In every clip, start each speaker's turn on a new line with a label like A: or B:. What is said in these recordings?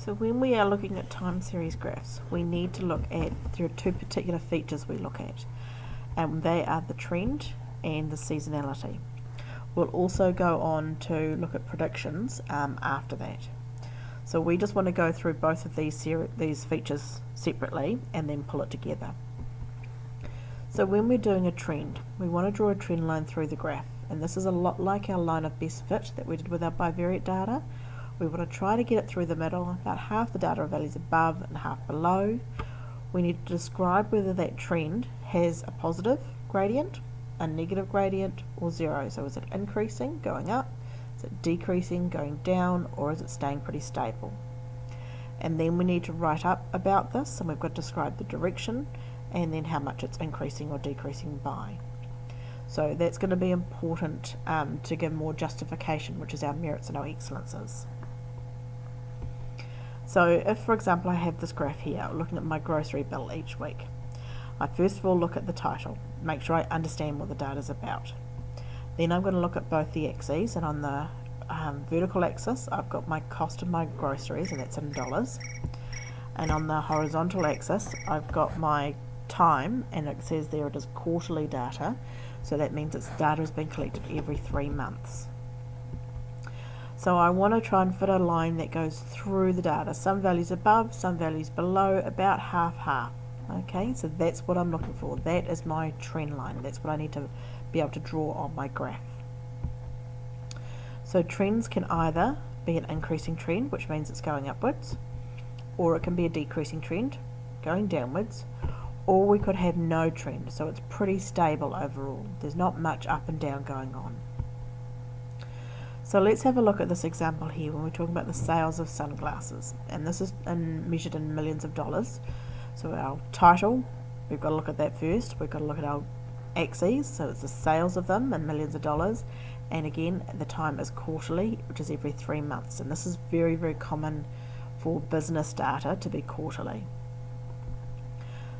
A: So when we are looking at time series graphs, we need to look at, there are two particular features we look at, and they are the trend and the seasonality. We'll also go on to look at predictions after that. So we just want to go through both of these features separately and then pull it together. So when we're doing a trend, we want to draw a trend line through the graph, and this is a lot like our line of best fit that we did with our bivariate data. We want to try to get it through the middle, about half the data values above and half below. We need to describe whether that trend has a positive gradient, a negative gradient, or zero. So is it increasing, going up? Is it decreasing, going down, or is it staying pretty stable? And then we need to write up about this, and we've got to describe the direction and then how much it's increasing or decreasing by. So that's going to be important to give more justification, which is our merits and our excellences. So if, for example, I have this graph here, looking at my grocery bill each week, I first of all look at the title, make sure I understand what the data is about. Then I'm going to look at both the axes, and on the vertical axis I've got my cost of my groceries, and that's in dollars, and on the horizontal axis I've got my time, and it says there it is quarterly data, so that means its data has been collected every 3 months. So I want to try and fit a line that goes through the data, some values above, some values below, about half-half. Okay, so that's what I'm looking for. That is my trend line. That's what I need to be able to draw on my graph. So trends can either be an increasing trend, which means it's going upwards, or it can be a decreasing trend, going downwards, or we could have no trend, so it's pretty stable overall. There's not much up and down going on. So let's have a look at this example here when we're talking about the sales of sunglasses, and this is measured in millions of dollars. So our title, we've got to look at that first. We've got to look at our axes, so it's the sales of them in millions of dollars, and again the time is quarterly, which is every 3 months, and this is very, very common for business data to be quarterly.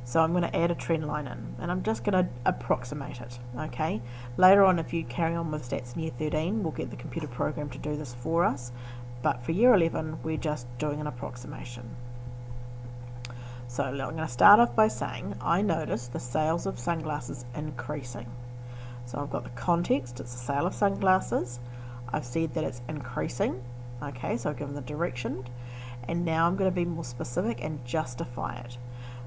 A: So I'm going to add a trend line in, and I'm just going to approximate it, okay? Later on, if you carry on with stats in year 13, we'll get the computer program to do this for us, but for year 11 we're just doing an approximation. So I'm going to start off by saying I notice the sales of sunglasses increasing. So I've got the context, it's the sale of sunglasses. I've said that it's increasing, okay, so I've given the direction, and now I'm going to be more specific and justify it.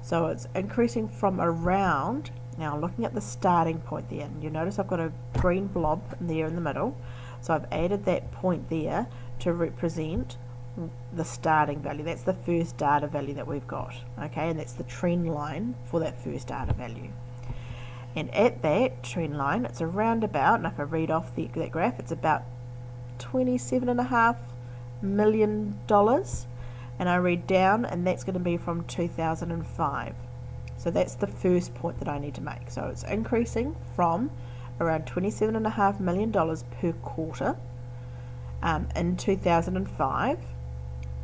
A: So it's increasing from around, now looking at the starting point there, and you notice I've got a green blob there in the middle, so I've added that point there to represent the starting value. That's the first data value that we've got, okay, and that's the trend line for that first data value. And at that trend line, it's around about, and if I read off that graph, it's about $27.5 million. And I read down, and that's going to be from 2005. So that's the first point that I need to make. So it's increasing from around $27.5 million per quarter in 2005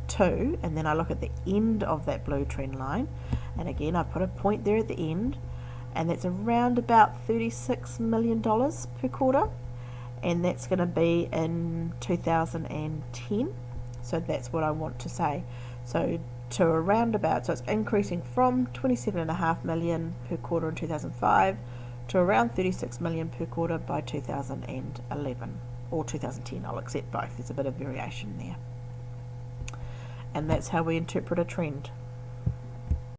A: to, and then I look at the end of that blue trend line, and again I put a point there at the end, and that's around about $36 million per quarter, and that's going to be in 2010. So that's what I want to say. So to around about, so it's increasing from 27.5 million per quarter in 2005 to around 36 million per quarter by 2011 or 2010. I'll accept both. There's a bit of variation there. And that's how we interpret a trend.